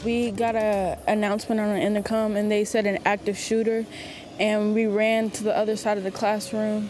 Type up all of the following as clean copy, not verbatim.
We got an announcement on the intercom, and they said an active shooter, and we ran to the other side of the classroom.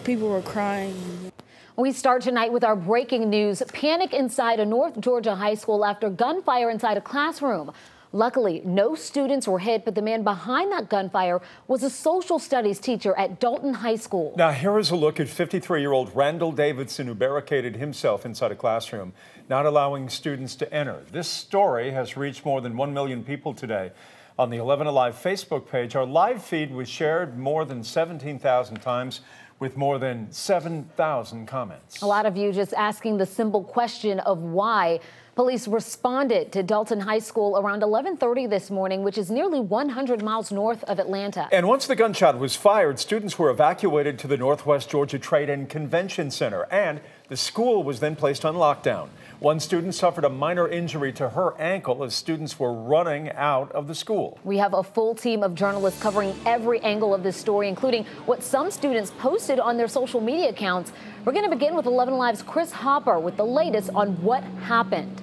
People were crying. We start tonight with our breaking news. Panic inside a North Georgia high school after gunfire inside a classroom. Luckily, no students were hit, but the man behind that gunfire was a social studies teacher at Dalton High School. Now, here is a look at 53-year-old Randall Davidson, who barricaded himself inside a classroom, not allowing students to enter. This story has reached more than 1 million people today. On the 11Alive Facebook page, our live feed was shared more than 17,000 times, with more than 7,000 comments. A lot of you just asking the simple question of why. Police responded to Dalton High School around 11:30 this morning, which is nearly 100 miles north of Atlanta. And once the gunshot was fired, students were evacuated to the Northwest Georgia Trade and Convention Center, and the school was then placed on lockdown. One student suffered a minor injury to her ankle as students were running out of the school. We have a full team of journalists covering every angle of this story, including what some students posted on their social media accounts. We're going to begin with 11Alive's Chris Hopper with the latest on what happened.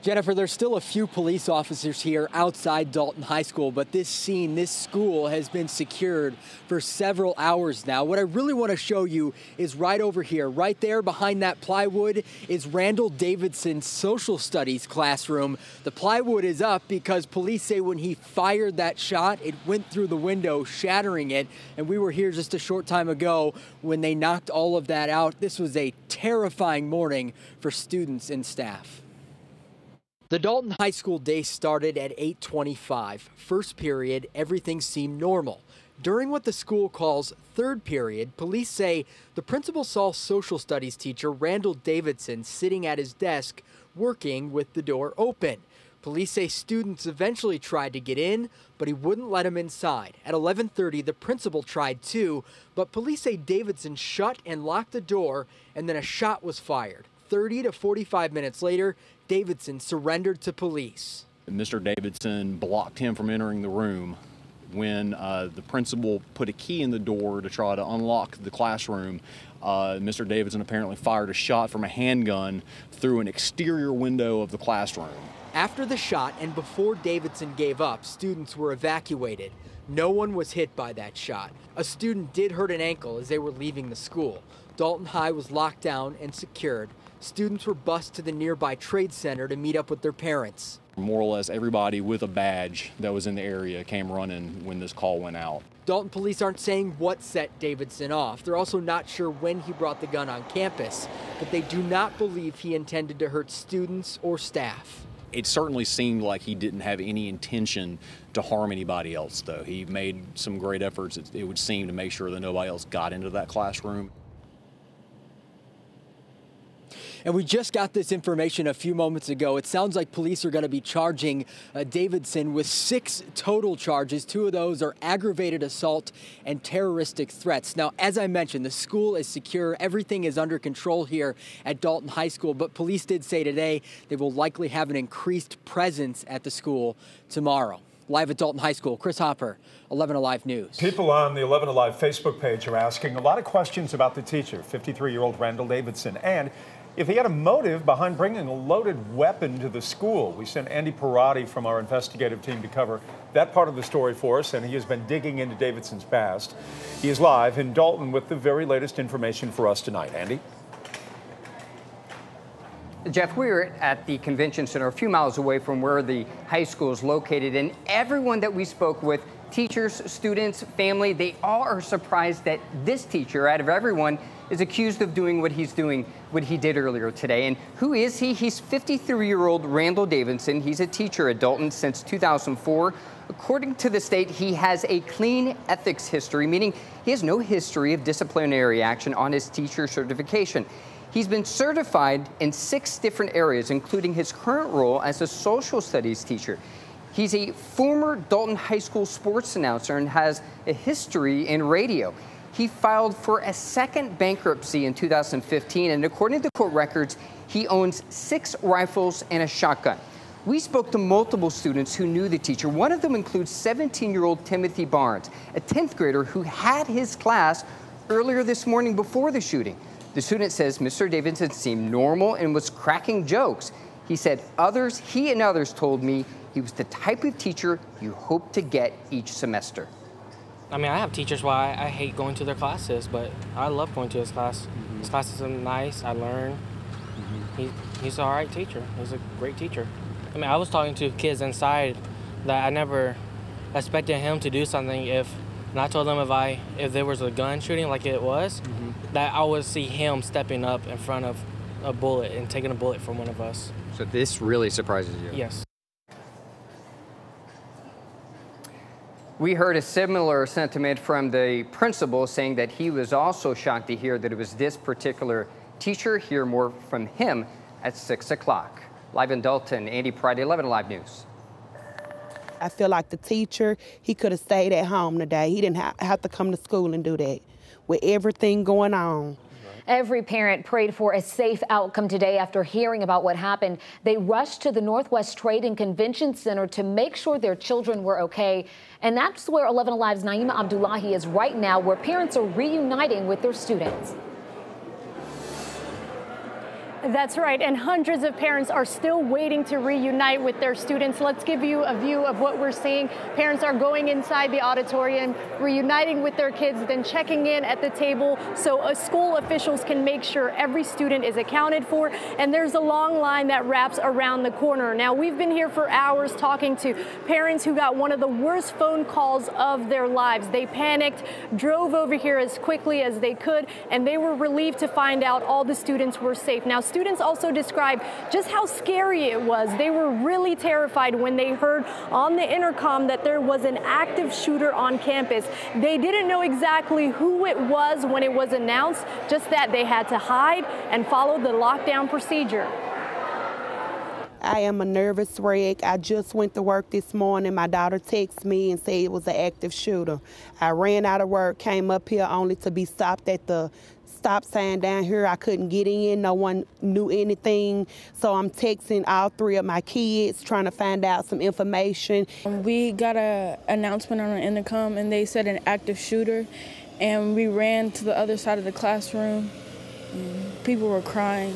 Jennifer, there's still a few police officers here outside Dalton High School, but this school has been secured for several hours now. What I really want to show you is right over here, right there behind that plywood is Randall Davidson's social studies classroom. The plywood is up because police say when he fired that shot, it went through the window, shattering it. And we were here just a short time ago when they knocked all of that out. This was a terrifying morning for students and staff. The Dalton High School day started at 8:25. First period, everything seemed normal. During what the school calls third period, police say the principal saw social studies teacher Randall Davidson sitting at his desk working with the door open. Police say students eventually tried to get in, but he wouldn't let them inside. At 11:30, the principal tried too, but police say Davidson shut and locked the door, and then a shot was fired. 30 to 45 minutes later, Davidson surrendered to police. Mr. Davidson blocked him from entering the room. When the principal put a key in the door to try to unlock the classroom, Mr. Davidson apparently fired a shot from a handgun through an exterior window of the classroom. After the shot and before Davidson gave up, students were evacuated. No one was hit by that shot. A student did hurt an ankle as they were leaving the school. Dalton High was locked down and secured. Students were bused to the nearby trade center to meet up with their parents. More or less everybody with a badge that was in the area came running when this call went out. Dalton police aren't saying what set Davidson off. They're also not sure when he brought the gun on campus, but they do not believe he intended to hurt students or staff. It certainly seemed like he didn't have any intention to harm anybody else, though. He made some great efforts, it would seem, to make sure that nobody else got into that classroom. And we just got this information a few moments ago. It sounds like police are going to be charging Davidson with 6 total charges. 2 of those are aggravated assault and terroristic threats. Now, as I mentioned, the school is secure. Everything is under control here at Dalton High School. But police did say today they will likely have an increased presence at the school tomorrow. Live at Dalton High School, Chris Hopper, 11Alive News. People on the 11Alive Facebook page are asking a lot of questions about the teacher, 53-year-old Randall Davidson, and if he had a motive behind bringing a loaded weapon to the school. We sent Andy Parati from our investigative team to cover that part of the story for us, and he has been digging into Davidson's past. He is live in Dalton with the very latest information for us tonight. Andy? Jeff, we were at the convention center a few miles away from where the high school is located, and everyone that we spoke with, teachers, students, family, they all are surprised that this teacher, out of everyone, is accused of doing what he did earlier today. And who is he? He's 53-year-old Randall Davidson. He's a teacher at Dalton since 2004. According to the state, he has a clean ethics history, meaning he has no history of disciplinary action on his teacher certification. He's been certified in 6 different areas, including his current role as a social studies teacher. He's a former Dalton High School sports announcer and has a history in radio. He filed for a second bankruptcy in 2015, and according to court records, he owns 6 rifles and a shotgun. We spoke to multiple students who knew the teacher. One of them includes 17-year-old Timothy Barnes, a 10th grader who had his class earlier this morning before the shooting. The student says Mr. Davidson seemed normal and was cracking jokes. He said he and others told me he was the type of teacher you hope to get each semester. I mean, I have teachers why I hate going to their classes, but I love going to his class. His classes are nice, I learn. He's an all right teacher. He's a great teacher. I mean, I was talking to kids inside that I never expected him to do something and I told them if there was a gun shooting like it was, that I would see him stepping up in front of a bullet and taking a bullet from one of us. So this really surprises you? Yes. We heard a similar sentiment from the principal saying that he was also shocked to hear that it was this particular teacher. Hear more from him at 6 o'clock. Live in Dalton, Andy Pride, 11 Alive News. I feel like the teacher, he could have stayed at home today. He didn't have to come to school and do that with everything going on. Every parent prayed for a safe outcome today after hearing about what happened. They rushed to the Northwest Trade and Convention Center to make sure their children were okay. And that's where 11 Alive's Naima Abdullahi is right now, where parents are reuniting with their students. That's right, and hundreds of parents are still waiting to reunite with their students. Let's give you a view of what we're seeing. Parents are going inside the auditorium, reuniting with their kids, then checking in at the table so school officials can make sure every student is accounted for. And there's a long line that wraps around the corner. Now, we've been here for hours talking to parents who got one of the worst phone calls of their lives. They panicked, drove over here as quickly as they could, and they were relieved to find out all the students were safe. Now, students also described just how scary it was. They were really terrified when they heard on the intercom that there was an active shooter on campus. They didn't know exactly who it was when it was announced, just that they had to hide and follow the lockdown procedure. I am a nervous wreck. I just went to work this morning. My daughter texted me and said it was an active shooter. I ran out of work, came up here only to be stopped at the stop sign down here. I couldn't get in. No one knew anything. So I'm texting all three of my kids, trying to find out some information. We got an announcement on the intercom, and they said an active shooter. And we ran to the other side of the classroom. People were crying.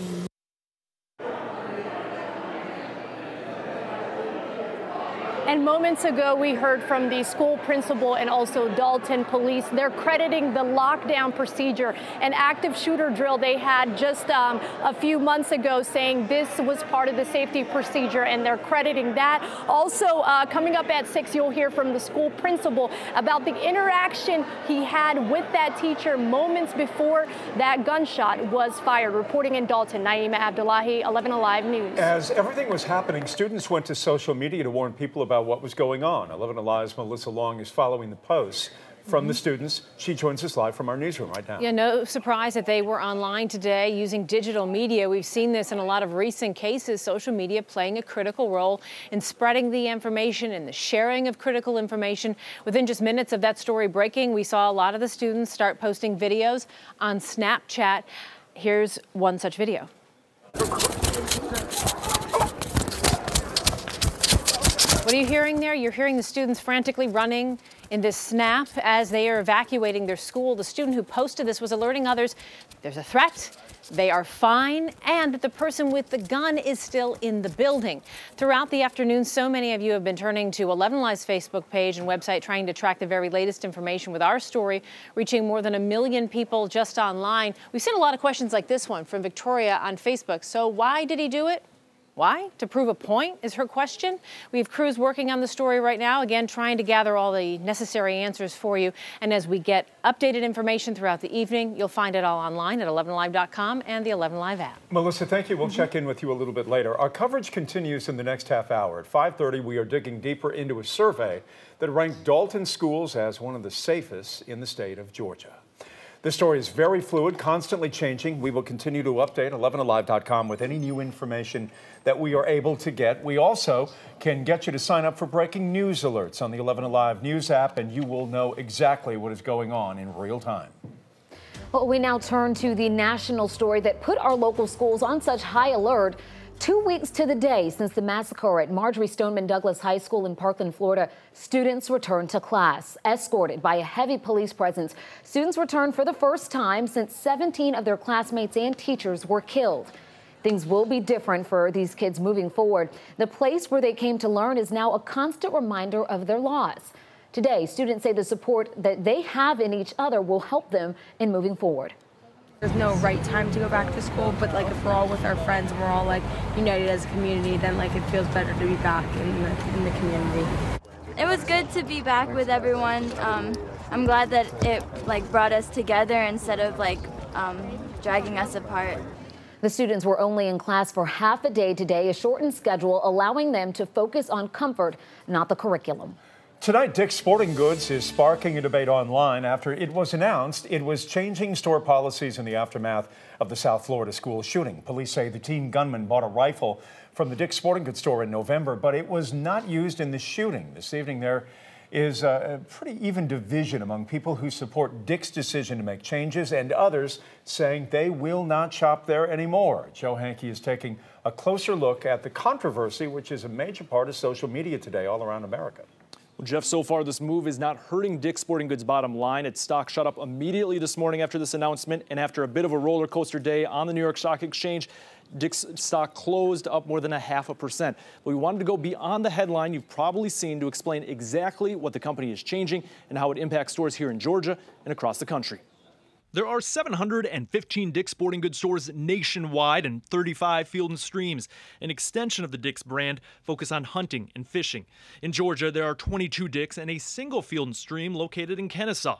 And moments ago, we heard from the school principal and also Dalton police. They're crediting the lockdown procedure, an active shooter drill they had just a few months ago, saying this was part of the safety procedure, and they're crediting that. Also, coming up at 6, you'll hear from the school principal about the interaction he had with that teacher moments before that gunshot was fired. Reporting in Dalton, Naima Abdullahi, 11 Alive News. As everything was happening, students went to social media to warn people about what was going on. 11 Alive's Melissa Long is following the posts from the students. She joins us live from our newsroom right now. Yeah, no surprise that they were online today using digital media. We've seen this in a lot of recent cases, social media playing a critical role in spreading the information and the sharing of critical information. Within just minutes of that story breaking, we saw a lot of the students start posting videos on Snapchat. Here's one such video. What are you hearing there? You're hearing the students frantically running in this snap as they are evacuating their school. The student who posted this was alerting others there's a threat, they are fine, and that the person with the gun is still in the building. Throughout the afternoon, so many of you have been turning to 11 Alive's Facebook page and website trying to track the very latest information with our story, reaching more than 1 million people just online. We've seen a lot of questions like this one from Victoria on Facebook. So why did he do it? Why? To prove a point is her question. We have crews working on the story right now, again, trying to gather all the necessary answers for you. And as we get updated information throughout the evening, you'll find it all online at 11alive.com and the 11 Alive app. Melissa, thank you. We'll check in with you a little bit later. Our coverage continues in the next half hour. At 5:30, we are digging deeper into a survey that ranked Dalton schools as one of the safest in the state of Georgia. This story is very fluid, constantly changing. We will continue to update 11alive.com with any new information that we are able to get. We also can get you to sign up for breaking news alerts on the 11 Alive News app, and you will know exactly what is going on in real time. Well, we now turn to the national story that put our local schools on such high alert. 2 weeks to the day since the massacre at Marjorie Stoneman Douglas High School in Parkland, Florida, students returned to class. Escorted by a heavy police presence, students returned for the first time since 17 of their classmates and teachers were killed. Things will be different for these kids moving forward. The place where they came to learn is now a constant reminder of their loss. Today, students say the support that they have in each other will help them in moving forward. There's no right time to go back to school, but like if we're all with our friends and we're all like united as a community, then like it feels better to be back in the community. It was good to be back with everyone. I'm glad that it like brought us together instead of like dragging us apart. The students were only in class for half a day today, a shortened schedule allowing them to focus on comfort, not the curriculum. Tonight, Dick's Sporting Goods is sparking a debate online after it was announced it was changing store policies in the aftermath of the South Florida school shooting. Police say the teen gunman bought a rifle from the Dick's Sporting Goods store in November, but it was not used in the shooting. This evening, there is a pretty even division among people who support Dick's decision to make changes and others saying they will not shop there anymore. Joe Hankey is taking a closer look at the controversy, which is a major part of social media today all around America. Well, Jeff, so far this move is not hurting Dick's Sporting Goods' bottom line. Its stock shot up immediately this morning after this announcement, and after a bit of a roller coaster day on the New York Stock Exchange, Dick's stock closed up more than 0.5%. But we wanted to go beyond the headline you've probably seen to explain exactly what the company is changing and how it impacts stores here in Georgia and across the country. There are 715 Dick's Sporting Goods stores nationwide and 35 Field & Streams, an extension of the Dick's brand focused on hunting and fishing. In Georgia, there are 22 Dick's and a single Field & Stream located in Kennesaw.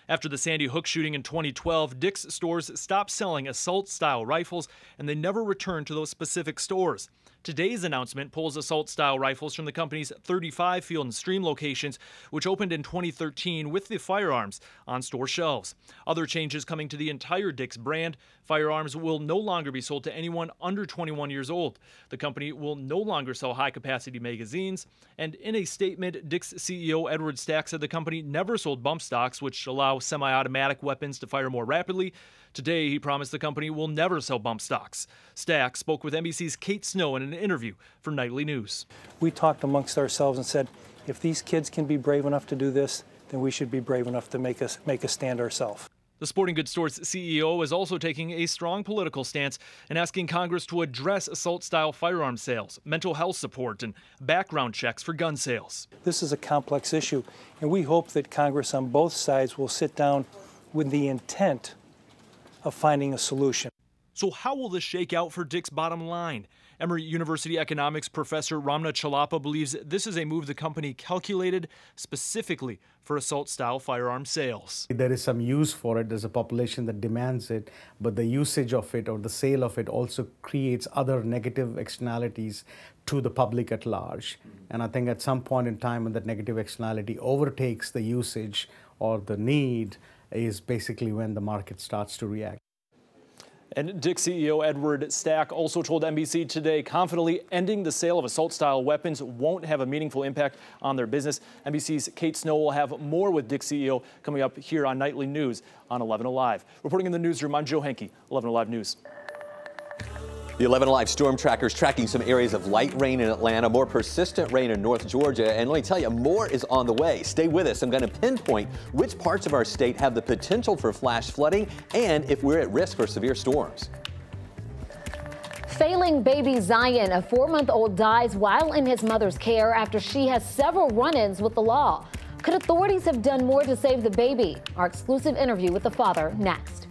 After the Sandy Hook shooting in 2012, Dick's stores stopped selling assault-style rifles, and they never returned to those specific stores. Today's announcement pulls assault-style rifles from the company's 35 Field & Stream locations, which opened in 2013 with the firearms on store shelves. Other changes coming to the entire Dick's brand. Firearms will no longer be sold to anyone under 21 years old. The company will no longer sell high-capacity magazines. And in a statement, Dick's CEO Edward Stack said the company never sold bump stocks, which allow semi-automatic weapons to fire more rapidly. Today, he promised the company will never sell bump stocks. Stack spoke with NBC's Kate Snow in an interview for Nightly News. We talked amongst ourselves and said, if these kids can be brave enough to do this, then we should be brave enough to make a stand ourselves. The Sporting Goods store's CEO is also taking a strong political stance and asking Congress to address assault-style firearm sales, mental health support, and background checks for gun sales. This is a complex issue, and we hope that Congress on both sides will sit down with the intent of finding a solution. So how will this shake out for Dick's bottom line? Emory University economics professor Ramna Chalapa believes this is a move the company calculated specifically for assault-style firearm sales. There is some use for it. There's a population that demands it, but the usage of it or the sale of it also creates other negative externalities to the public at large. And I think at some point in time when that negative externality overtakes the usage or the need is basically when the market starts to react. And Dick's CEO Edward Stack also told NBC today confidently ending the sale of assault-style weapons won't have a meaningful impact on their business. NBC's Kate Snow will have more with Dick's CEO coming up here on Nightly News on 11Alive. Reporting in the newsroom, I'm Joe Hankey, 11Alive News. The 11Alive storm trackers tracking some areas of light rain in Atlanta, more persistent rain in North Georgia, and let me tell you, more is on the way. Stay with us. I'm going to pinpoint which parts of our state have the potential for flash flooding and if we're at risk for severe storms. Failing baby Zion, a 4-month-old, dies while in his mother's care after she has several run-ins with the law. Could authorities have done more to save the baby? Our exclusive interview with the father next.